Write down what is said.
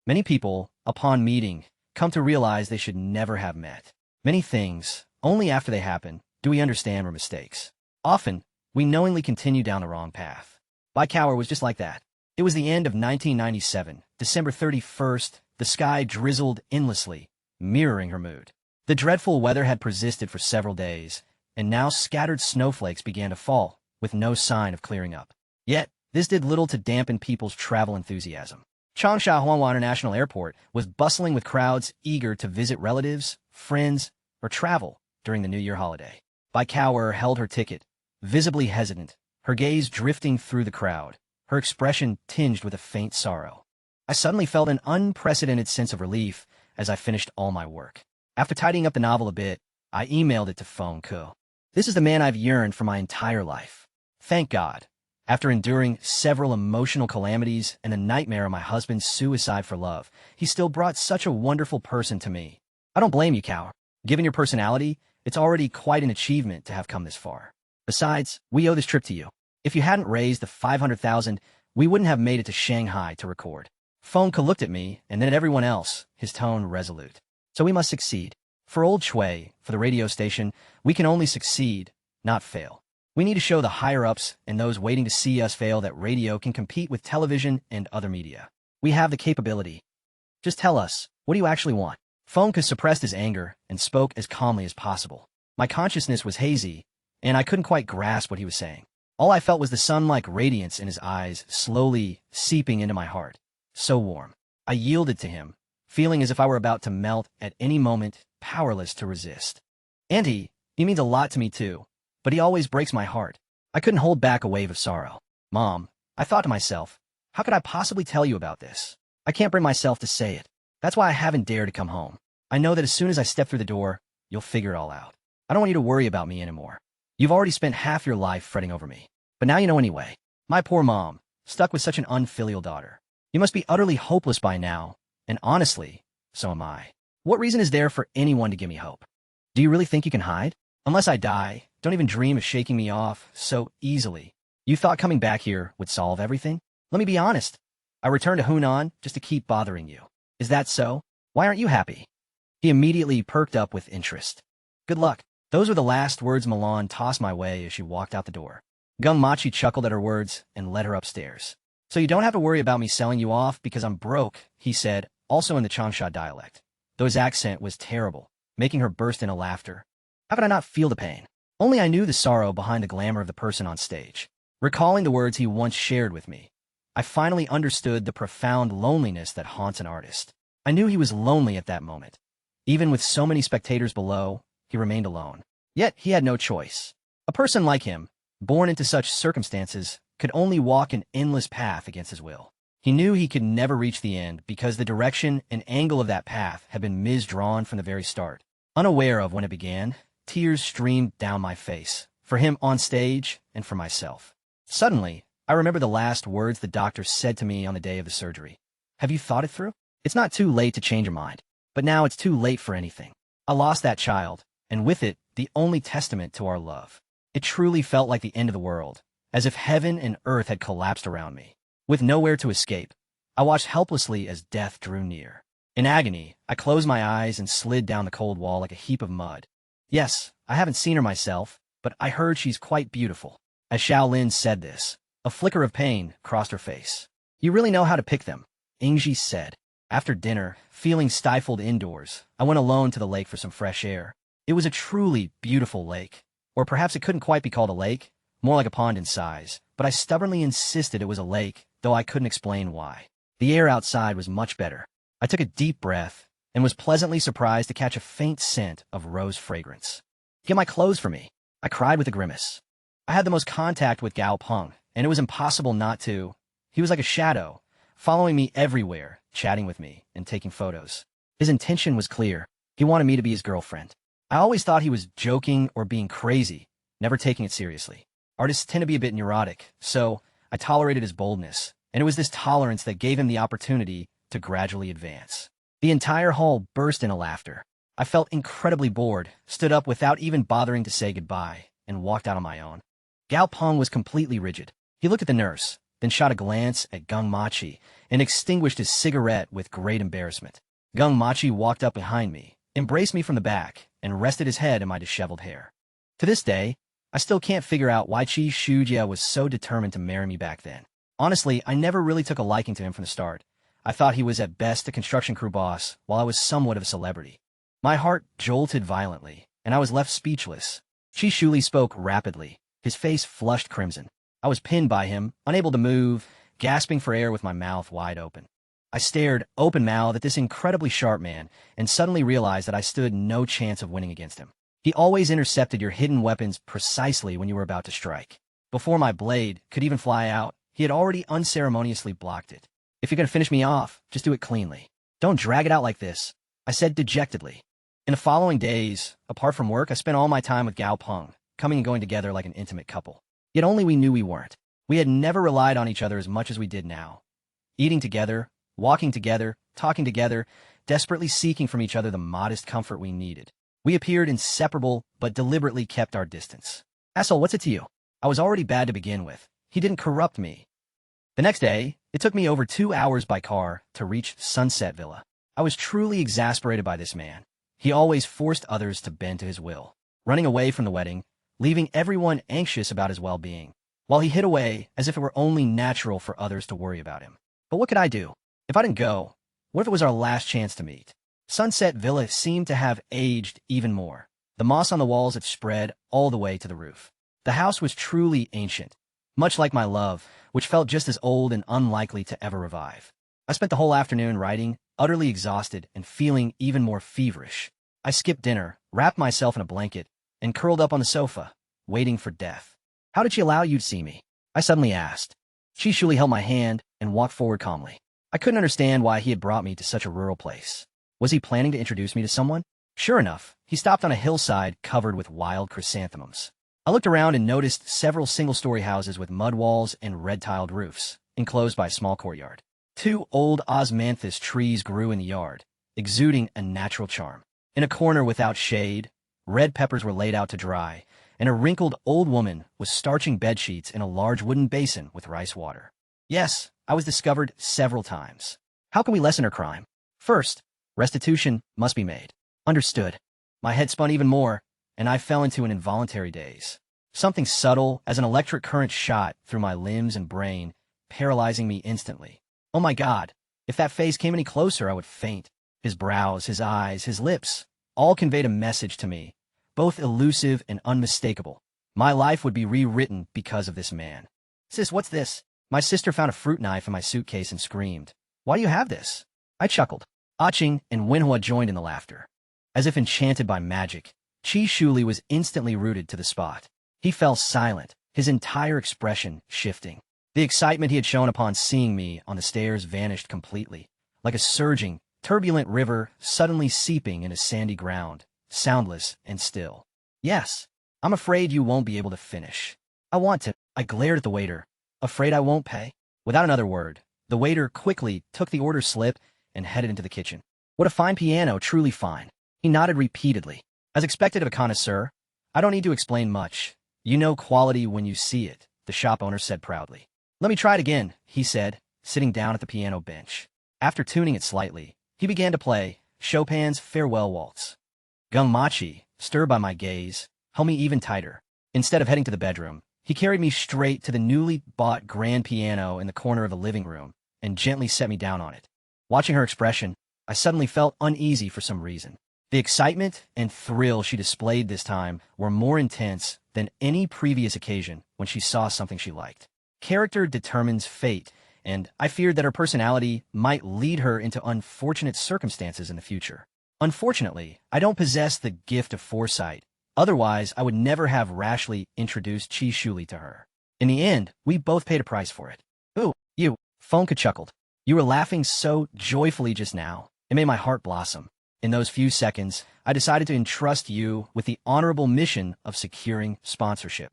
Many people, upon meeting, come to realize they should never have met. Many things, only after they happen, do we understand were mistakes. Often, we knowingly continue down the wrong path. Baikauer was just like that. It was the end of 1997, December 31st, the sky drizzled endlessly, mirroring her mood. The dreadful weather had persisted for several days, and now scattered snowflakes began to fall, with no sign of clearing up. Yet, this did little to dampen people's travel enthusiasm. Changsha Huanghua International Airport was bustling with crowds eager to visit relatives, friends, or travel during the New Year holiday. Baikauer held her ticket, visibly hesitant, her gaze drifting through the crowd, her expression tinged with a faint sorrow. I suddenly felt an unprecedented sense of relief as I finished all my work. After tidying up the novel a bit, I emailed it to Feng Ke. This is the man I've yearned for my entire life. Thank God. After enduring several emotional calamities and the nightmare of my husband's suicide for love, he still brought such a wonderful person to me. I don't blame you, Kauer. Given your personality, it's already quite an achievement to have come this far. Besides, we owe this trip to you. If you hadn't raised the 500,000, we wouldn't have made it to Shanghai to record. Feng Ke looked at me, and then at everyone else, his tone resolute. So we must succeed. For Old Shui, for the radio station, we can only succeed, not fail. We need to show the higher-ups and those waiting to see us fail that radio can compete with television and other media. We have the capability. Just tell us, what do you actually want? Feng Ke suppressed his anger and spoke as calmly as possible. My consciousness was hazy, and I couldn't quite grasp what he was saying. All I felt was the sun-like radiance in his eyes slowly seeping into my heart. So warm. I yielded to him, feeling as if I were about to melt at any moment, powerless to resist. Auntie, he means a lot to me too, but he always breaks my heart. I couldn't hold back a wave of sorrow. Mom, I thought to myself, how could I possibly tell you about this? I can't bring myself to say it. That's why I haven't dared to come home. I know that as soon as I step through the door, you'll figure it all out. I don't want you to worry about me anymore. You've already spent half your life fretting over me. But now you know anyway. My poor mom, stuck with such an unfilial daughter. You must be utterly hopeless by now, and honestly, so am I. What reason is there for anyone to give me hope? Do you really think you can hide? Unless I die, don't even dream of shaking me off so easily. You thought coming back here would solve everything? Let me be honest. I returned to Hunan just to keep bothering you. Is that so? Why aren't you happy? He immediately perked up with interest. Good luck. Those were the last words Milan tossed my way as she walked out the door. Geng Machi chuckled at her words and led her upstairs. So you don't have to worry about me selling you off because I'm broke, he said, also in the Changsha dialect. Though his accent was terrible, making her burst into laughter. How could I not feel the pain? Only I knew the sorrow behind the glamour of the person on stage. Recalling the words he once shared with me, I finally understood the profound loneliness that haunts an artist. I knew he was lonely at that moment. Even with so many spectators below, he remained alone. Yet he had no choice. A person like him, born into such circumstances, could only walk an endless path against his will. He knew he could never reach the end because the direction and angle of that path had been misdrawn from the very start. Unaware of when it began, tears streamed down my face, for him on stage and for myself. Suddenly, I remember the last words the doctor said to me on the day of the surgery. Have you thought it through? It's not too late to change your mind, but now it's too late for anything. I lost that child, and with it, the only testament to our love. It truly felt like the end of the world, as if heaven and earth had collapsed around me. With nowhere to escape, I watched helplessly as death drew near. In agony, I closed my eyes and slid down the cold wall like a heap of mud. Yes, I haven't seen her myself, but I heard she's quite beautiful. As Xiaolin said this, a flicker of pain crossed her face. You really know how to pick them, Ingji said. After dinner, feeling stifled indoors, I went alone to the lake for some fresh air. It was a truly beautiful lake. Or perhaps it couldn't quite be called a lake, more like a pond in size, but I stubbornly insisted it was a lake, though I couldn't explain why. The air outside was much better. I took a deep breath and was pleasantly surprised to catch a faint scent of rose fragrance. Get my clothes for me, I cried with a grimace. I had the most contact with Gao Peng, and it was impossible not to. He was like a shadow, following me everywhere, chatting with me and taking photos. His intention was clear. He wanted me to be his girlfriend. I always thought he was joking or being crazy, never taking it seriously. Artists tend to be a bit neurotic, so I tolerated his boldness, and it was this tolerance that gave him the opportunity to gradually advance. The entire hall burst into laughter. I felt incredibly bored, stood up without even bothering to say goodbye, and walked out on my own. Gao Peng was completely rigid. He looked at the nurse, then shot a glance at Gung Machi and extinguished his cigarette with great embarrassment. Gung Machi walked up behind me, embraced me from the back, and rested his head in my disheveled hair. To this day, I still can't figure out why Qi Shujia was so determined to marry me back then. Honestly, I never really took a liking to him from the start. I thought he was at best a construction crew boss, while I was somewhat of a celebrity. My heart jolted violently, and I was left speechless. Qi Shuli spoke rapidly, his face flushed crimson. I was pinned by him, unable to move, gasping for air with my mouth wide open. I stared open-mouthed at this incredibly sharp man, and suddenly realized that I stood no chance of winning against him. He always intercepted your hidden weapons precisely when you were about to strike. Before my blade could even fly out, he had already unceremoniously blocked it. If you're going to finish me off, just do it cleanly. Don't drag it out like this, I said dejectedly. In the following days, apart from work, I spent all my time with Gao Peng, coming and going together like an intimate couple. Yet only we knew we weren't. We had never relied on each other as much as we did now. Eating together, walking together, talking together, desperately seeking from each other the modest comfort we needed. We appeared inseparable, but deliberately kept our distance. Asshole, what's it to you? I was already bad to begin with. He didn't corrupt me. The next day, it took me over 2 hours by car to reach Sunset Villa. I was truly exasperated by this man. He always forced others to bend to his will, running away from the wedding, leaving everyone anxious about his well-being, while he hid away as if it were only natural for others to worry about him. But what could I do? If I didn't go, what if it was our last chance to meet? Sunset Villa seemed to have aged even more. The moss on the walls had spread all the way to the roof. The house was truly ancient, much like my love, which felt just as old and unlikely to ever revive. I spent the whole afternoon writing, utterly exhausted and feeling even more feverish. I skipped dinner, wrapped myself in a blanket, and curled up on the sofa, waiting for death. How did she allow you to see me? I suddenly asked. Qi Shuli held my hand and walked forward calmly. I couldn't understand why he had brought me to such a rural place. Was he planning to introduce me to someone? Sure enough, he stopped on a hillside covered with wild chrysanthemums. I looked around and noticed several single-story houses with mud walls and red-tiled roofs, enclosed by a small courtyard. 2 old osmanthus trees grew in the yard, exuding a natural charm. In a corner without shade, red peppers were laid out to dry, and a wrinkled old woman was starching bedsheets in a large wooden basin with rice water. Yes, I was discovered several times. How can we lessen her crime? First, restitution must be made. Understood. My head spun even more, and I fell into an involuntary daze. Something subtle as an electric current shot through my limbs and brain, paralyzing me instantly. Oh my God, if that face came any closer, I would faint. His brows, his eyes, his lips, all conveyed a message to me, both elusive and unmistakable. My life would be rewritten because of this man. Sis, what's this? My sister found a fruit knife in my suitcase and screamed. Why do you have this? I chuckled. Ah-Ching and Wenhua joined in the laughter. As if enchanted by magic, Qi Shuli was instantly rooted to the spot. He fell silent, his entire expression shifting. The excitement he had shown upon seeing me on the stairs vanished completely, like a surging, turbulent river suddenly seeping into sandy ground, soundless and still. Yes, I'm afraid you won't be able to finish. I want to. I glared at the waiter. Afraid I won't pay? Without another word, the waiter quickly took the order slip and headed into the kitchen. What a fine piano, truly fine. He nodded repeatedly. As expected of a connoisseur, I don't need to explain much. You know quality when you see it, the shop owner said proudly. Let me try it again, he said, sitting down at the piano bench. After tuning it slightly, he began to play Chopin's Farewell Waltz. Gung Machi, stirred by my gaze, held me even tighter. Instead of heading to the bedroom, he carried me straight to the newly bought grand piano in the corner of the living room and gently set me down on it. Watching her expression, I suddenly felt uneasy for some reason. The excitement and thrill she displayed this time were more intense than any previous occasion when she saw something she liked. Character determines fate, and I feared that her personality might lead her into unfortunate circumstances in the future. Unfortunately, I don't possess the gift of foresight. Otherwise, I would never have rashly introduced Qi Shuli to her. In the end, we both paid a price for it. Ooh, you, Fonka chuckled. You were laughing so joyfully just now. It made my heart blossom. In those few seconds, I decided to entrust you with the honorable mission of securing sponsorship.